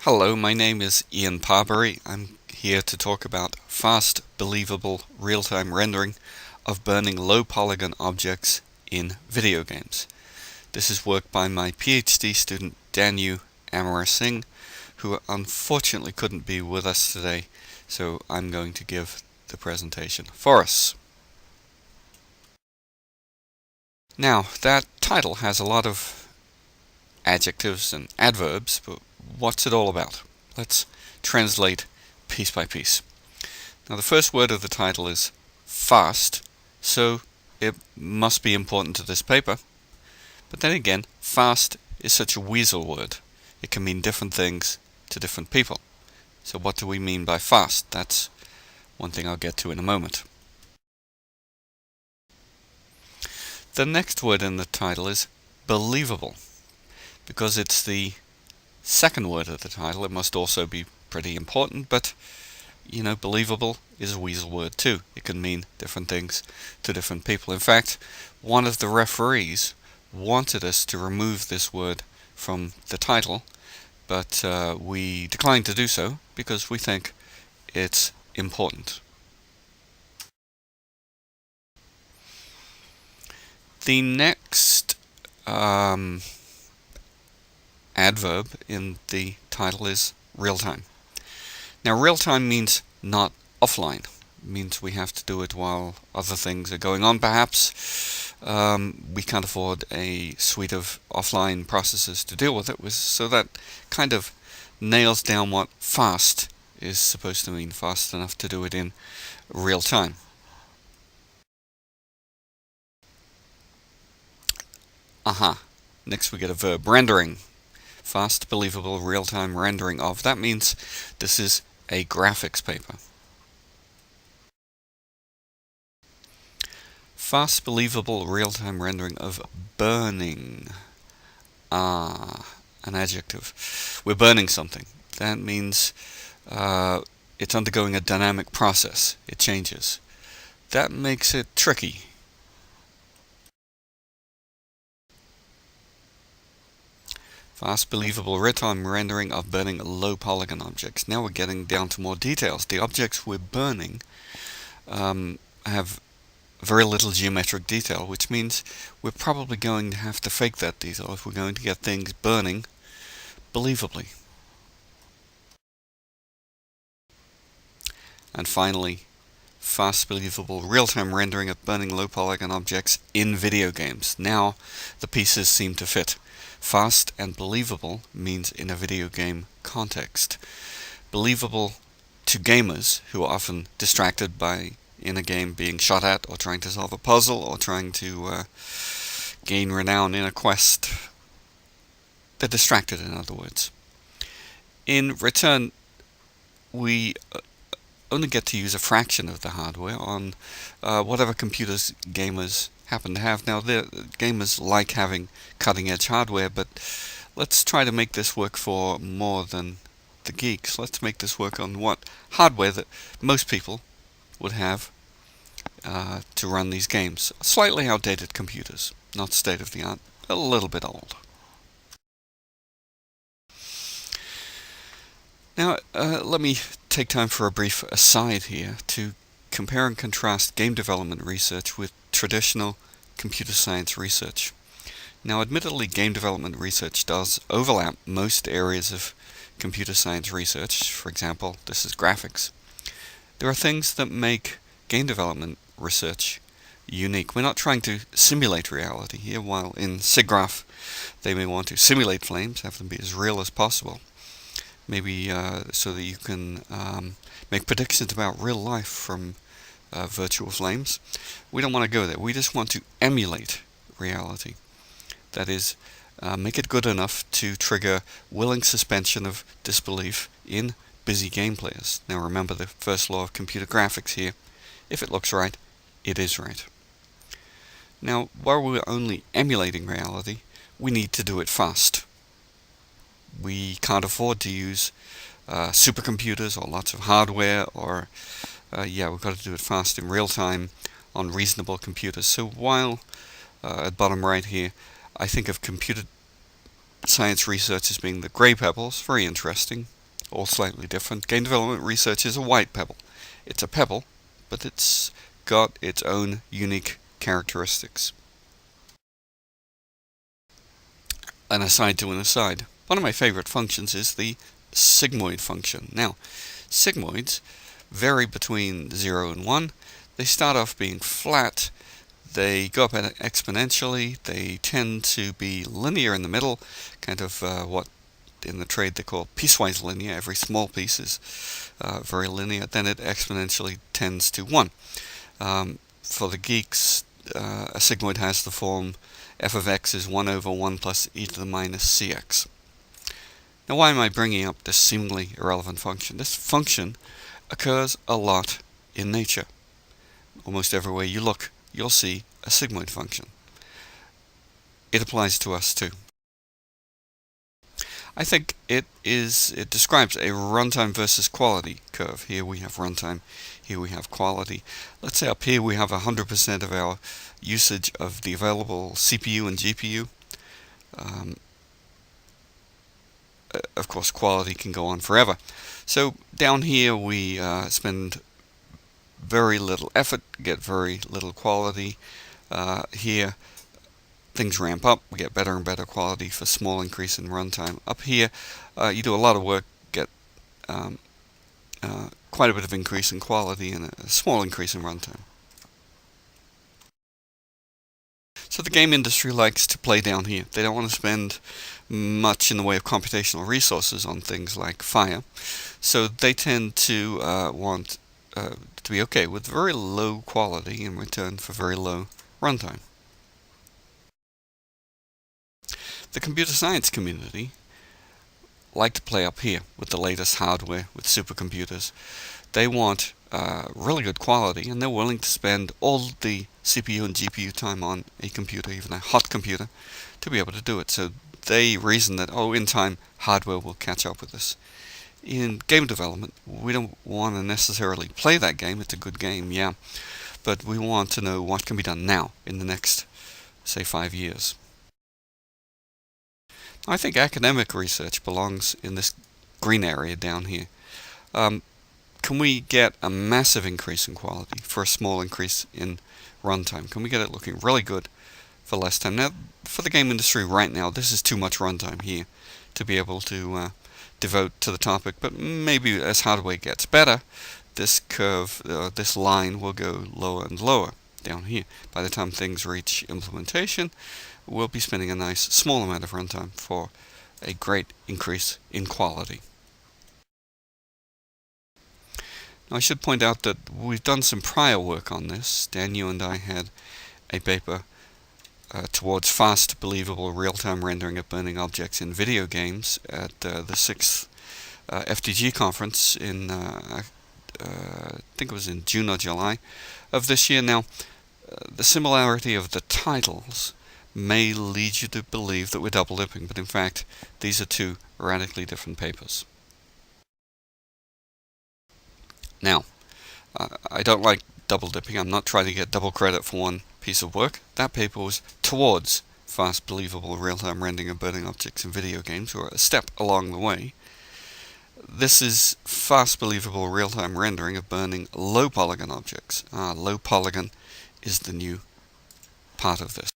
Hello, my name is Ian Parberry. I'm here to talk about fast, believable, real-time rendering of burning low-polygon objects in video games. This is work by my PhD student Amarasinghe, who unfortunately couldn't be with us today, so I'm going to give the presentation for us. Now, that title has a lot of adjectives and adverbs, but what's it all about? Let's translate piece by piece. Now, the first word of the title is fast, so it must be important to this paper. But then again, fast is such a weasel word. It can mean different things to different people. So what do we mean by fast? That's one thing I'll get to in a moment. The next word in the title is believable. Because it's the second word of the title, it must also be pretty important, but you know, believable is a weasel word too. It can mean different things to different people. In fact, one of the referees wanted us to remove this word from the title, but we declined to do so because we think it's important. The next adverb in the title is real-time. Now, real-time means not offline. It means we have to do it while other things are going on, perhaps. We can't afford a suite of offline processes to deal with it, so that kind of nails down what fast is supposed to mean, fast enough to do it in real time. Next we get a verb, rendering. Fast, believable, real-time rendering of. That means this is a graphics paper. Fast, believable, real-time rendering of burning. An adjective. We're burning something. That means it's undergoing a dynamic process. It changes. That makes it tricky. Fast, believable, real-time rendering of burning low-polygon objects. Now we're getting down to more details. The objects we're burning have very little geometric detail, which means we're probably going to have to fake that detail if we're going to get things burning believably. And finally, fast, believable, real-time rendering of burning low-polygon objects in video games. Now the pieces seem to fit. Fast and believable means in a video game context. Believable to gamers who are often distracted by, in a game, being shot at or trying to solve a puzzle or trying to gain renown in a quest. They're distracted, in other words. In return, we only get to use a fraction of the hardware on whatever computers gamers happen to have. Now, gamers like having cutting-edge hardware, but let's try to make this work for more than the geeks. Let's make this work on what hardware that most people would have to run these games. Slightly outdated computers, not state-of-the-art, a little bit old. Now, let me take time for a brief aside here to compare and contrast game development research with traditional computer science research. Now, admittedly, game development research does overlap most areas of computer science research. For example, this is graphics. There are things that make game development research unique. We're not trying to simulate reality here, while in SIGGRAPH they may want to simulate flames, have them be as real as possible. Maybe so that you can make predictions about real life from virtual flames. We don't want to go there. We just want to emulate reality. That is, make it good enough to trigger willing suspension of disbelief in busy game players. Now remember the first law of computer graphics here. If it looks right, it is right. Now, while we're only emulating reality, we need to do it fast. We can't afford to use supercomputers or lots of hardware, or we've got to do it fast in real time on reasonable computers. So while at bottom right here, I think of computer science research as being the grey pebbles, very interesting, all slightly different. Game development research is a white pebble. It's a pebble, but it's got its own unique characteristics. An aside to an aside. One of my favorite functions is the sigmoid function. Now, sigmoids vary between 0 and 1. They start off being flat. They go up exponentially. They tend to be linear in the middle, kind of what in the trade they call piecewise linear. Every small piece is very linear. Then it exponentially tends to 1. For the geeks, a sigmoid has the form f of x is 1 over 1 plus e to the minus cx. Now, why am I bringing up this seemingly irrelevant function? This function occurs a lot in nature. Almost everywhere you look, you'll see a sigmoid function. It applies to us too. I think it describes a runtime versus quality curve. Here we have runtime, here we have quality. Let's say up here we have 100% of our usage of the available CPU and GPU. Of course, quality can go on forever. So down here we spend very little effort, get very little quality. Here things ramp up, we get better and better quality for small increase in runtime. Up here you do a lot of work, get quite a bit of increase in quality and a small increase in runtime. So the game industry likes to play down here. They don't want to spend much in the way of computational resources on things like fire. So they tend to want to be okay with very low quality in return for very low runtime. The computer science community like to play up here with the latest hardware, with supercomputers. They want really good quality, and they're willing to spend all the CPU and GPU time on a computer, even a hot computer, to be able to do it. So they reason that, oh, in time, hardware will catch up with us. In game development, we don't want to necessarily play that game. It's a good game, yeah, but we want to know what can be done now in the next, say, 5 years. I think academic research belongs in this green area down here. Can we get a massive increase in quality for a small increase in runtime? Can we get it looking really good for less time? Now, for the game industry right now, this is too much runtime here to be able to devote to the topic, but maybe as hardware gets better, this curve, this line will go lower and lower down here. By the time things reach implementation, we'll be spending a nice small amount of runtime for a great increase in quality. Now, I should point out that we've done some prior work on this. Daniel and I had a paper towards fast, believable, real-time rendering of burning objects in video games at the 6th FDG conference in, I think it was in June or July of this year. Now, the similarity of the titles may lead you to believe that we're double-dipping, but in fact, these are two radically different papers. Now, I don't like double-dipping. I'm not trying to get double credit for one piece of work. That paper was towards fast, believable, real-time rendering of burning objects in video games, or a step along the way. This is fast, believable, real-time rendering of burning low-polygon objects. Low-polygon is the new part of this.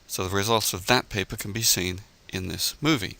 So the results of that paper can be seen in this movie.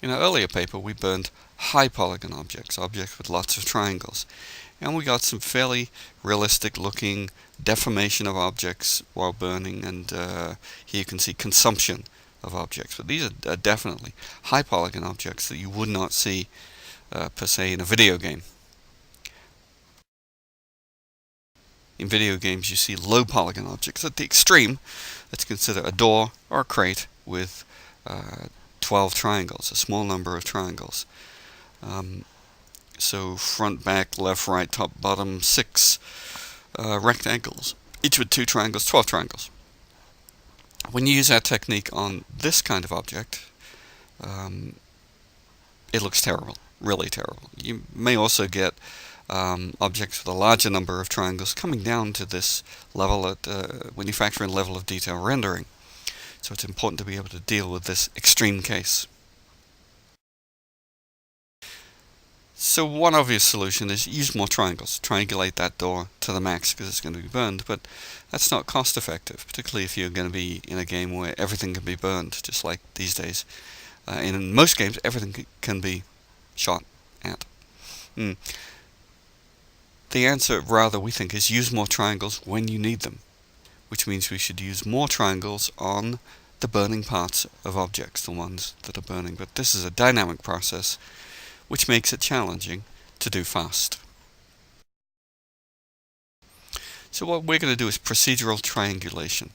In our earlier paper, we burned high polygon objects, objects with lots of triangles, and we got some fairly realistic looking deformation of objects while burning, and here you can see consumption of objects. But these are definitely high polygon objects that you would not see per se in a video game. In video games, you see low polygon objects. At the extreme, let's consider a door or a crate with 12 triangles, a small number of triangles. So front, back, left, right, top, bottom, 6 rectangles, each with 2 triangles, 12 triangles. When you use that technique on this kind of object, it looks terrible, really terrible. You may also get objects with a larger number of triangles coming down to this level at when you factor in level of detail rendering. So it's important to be able to deal with this extreme case. So one obvious solution is use more triangles. Triangulate that door to the max because it's going to be burned, but that's not cost effective, particularly if you're going to be in a game where everything can be burned, just like these days. In most games, everything can be shot at. The answer, rather, we think, is use more triangles when you need them, which means we should use more triangles on the burning parts of objects, the ones that are burning. But this is a dynamic process, which makes it challenging to do fast. So what we're going to do is procedural triangulation.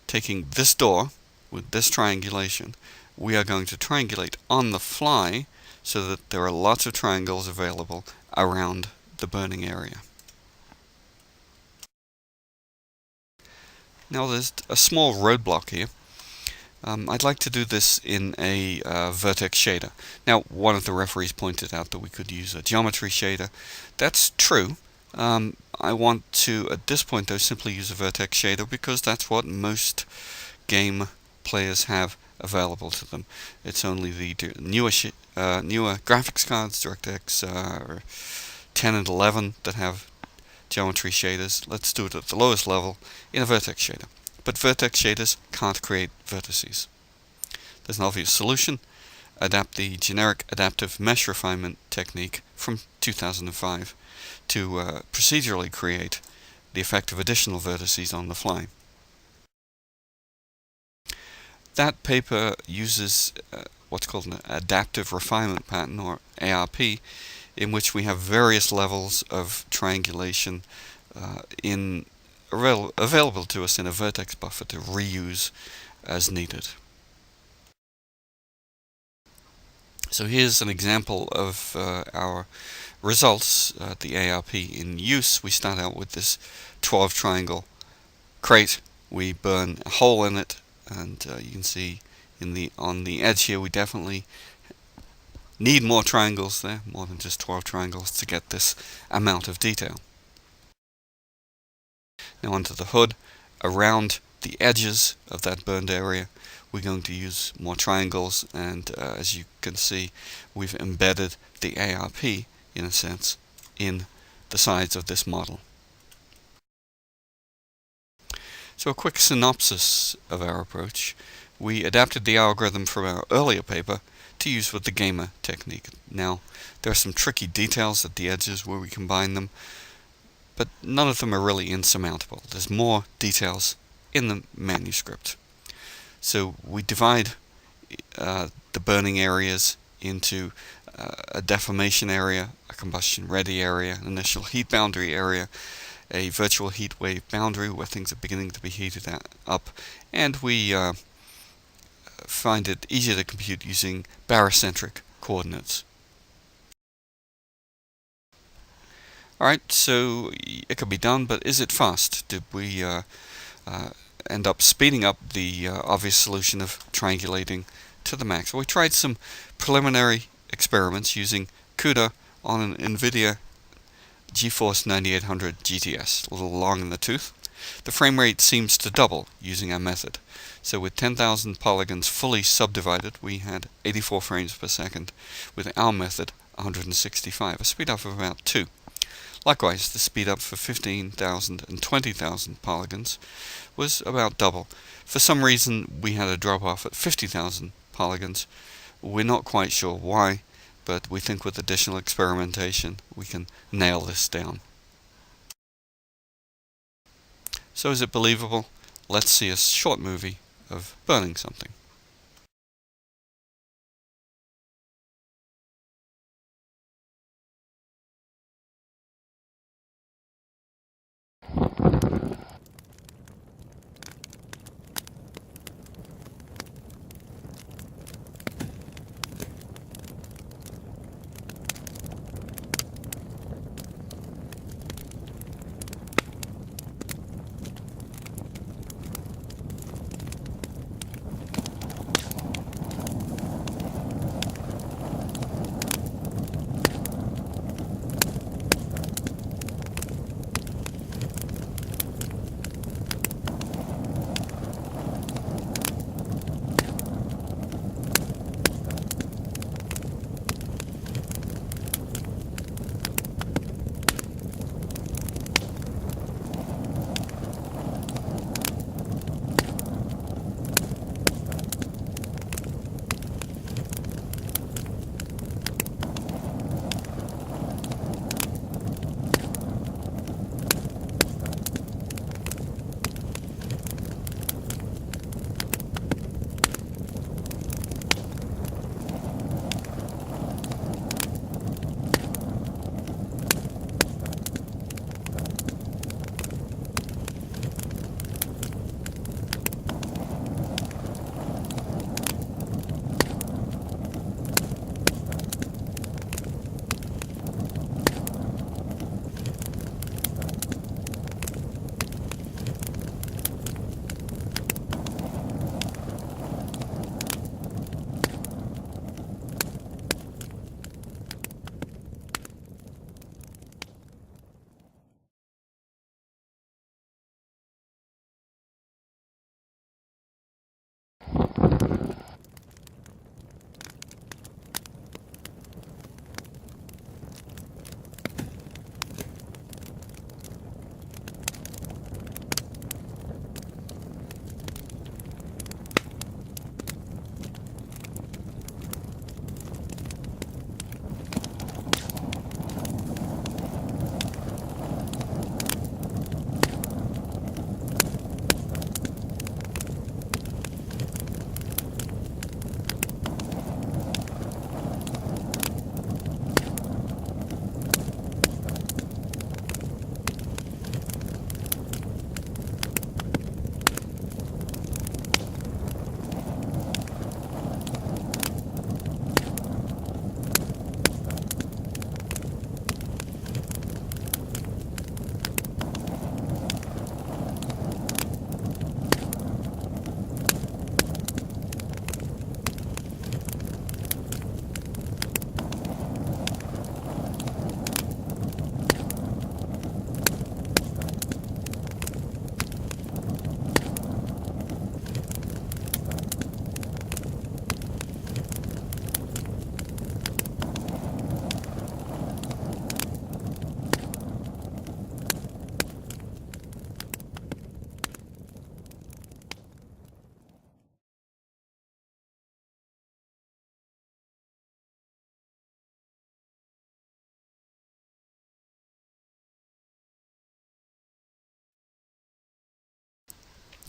Taking this door with this triangulation, we are going to triangulate on the fly so that there are lots of triangles available around the burning area. Now there's a small roadblock here. I'd like to do this in a vertex shader. Now, one of the referees pointed out that we could use a geometry shader. That's true. I want to, at this point though, simply use a vertex shader because that's what most game players have available to them. It's only the newer graphics cards, DirectX 10 and 11, that have geometry shaders. Let's do it at the lowest level in a vertex shader. But vertex shaders can't create vertices. There's an obvious solution. Adapt the generic adaptive mesh refinement technique from 2005 to procedurally create the effect of additional vertices on the fly. That paper uses what's called an adaptive refinement pattern, or ARP, in which we have various levels of triangulation available to us in a vertex buffer to reuse as needed. So here's an example of our results at the ARP in use. We start out with this 12 triangle crate. We burn a hole in it, and you can see on the edge here we definitely need more triangles there, more than just 12 triangles to get this amount of detail. Now onto the hood. Around the edges of that burned area, we're going to use more triangles, and as you can see, we've embedded the ARP, in a sense, in the sides of this model. So a quick synopsis of our approach. We adapted the algorithm from our earlier paper to use with the gamer technique. Now, there are some tricky details at the edges where we combine them, but none of them are really insurmountable. There's more details in the manuscript. So we divide the burning areas into a deformation area, a combustion ready area, an initial heat boundary area, a virtual heat wave boundary where things are beginning to be heated up, and we find it easier to compute using barycentric coordinates. Alright, so it can be done, but is it fast? Did we end up speeding up the obvious solution of triangulating to the max? Well, we tried some preliminary experiments using CUDA on an NVIDIA GeForce 9800 GTS, a little long in the tooth. The frame rate seems to double using our method. So with 10,000 polygons fully subdivided, we had 84 frames per second. With our method, 165, a speed up of about 2. Likewise, the speed up for 15,000 and 20,000 polygons was about double. For some reason, we had a drop off at 50,000 polygons, We're not quite sure why, but we think with additional experimentation we can nail this down. So is it believable? Let's see a short movie of burning something.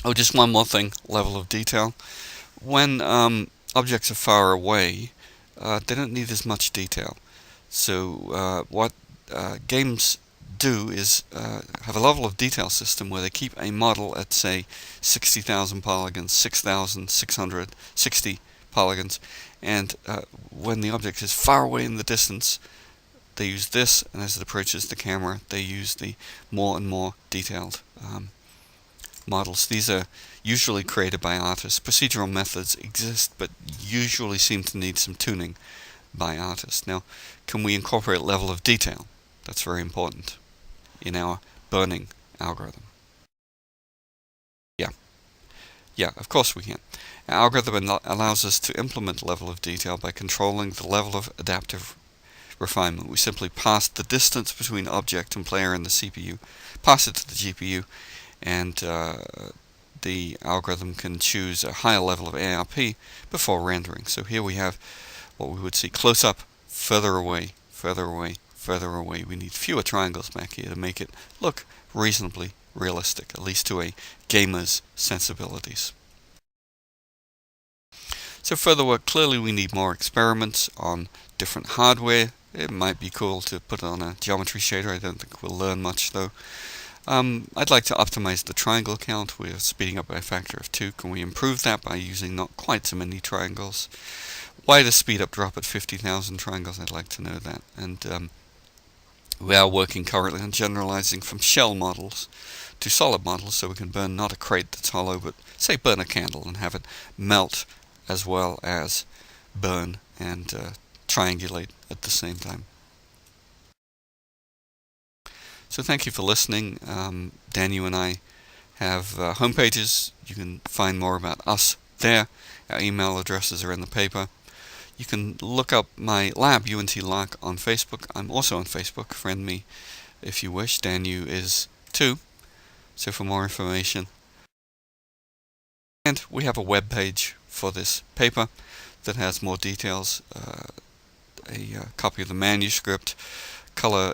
Oh, just one more thing, level of detail. When objects are far away, they don't need as much detail. So what games do is have a level of detail system where they keep a model at, say, 60,000 polygons, 6,660 polygons, and when the object is far away in the distance, they use this, and as it approaches the camera, they use the more and more detailed models. These are usually created by artists. Procedural methods exist, but usually seem to need some tuning by artists. Now, can we incorporate level of detail? That's very important in our burning algorithm. Yeah, yeah, of course we can. Our algorithm allows us to implement level of detail by controlling the level of adaptive refinement. We simply pass the distance between object and player in the CPU, pass it to the GPU, and the algorithm can choose a higher level of ARP before rendering. So here we have what we would see close up, further away, further away, further away. We need fewer triangles back here to make it look reasonably realistic, at least to a gamer's sensibilities. So further work, clearly we need more experiments on different hardware. It might be cool to put it on a geometry shader. I don't think we'll learn much though. I'd like to optimize the triangle count. We're speeding up by a factor of 2. Can we improve that by using not quite so many triangles? Why does speed up drop at 50,000 triangles? I'd like to know that. And we are working currently on generalizing from shell models to solid models, so we can burn not a crate that's hollow, but say burn a candle and have it melt as well as burn and triangulate at the same time. So thank you for listening. Daniel and I have home pages. You can find more about us there. Our email addresses are in the paper. You can look up my lab, UNT Lock, on Facebook. I'm also on Facebook. Friend me if you wish. Daniel is too. So for more information. And we have a web page for this paper that has more details. A copy of the manuscript, color,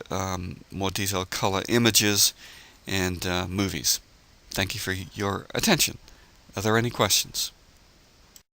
more detailed color images, and movies. Thank you for your attention. Are there any questions?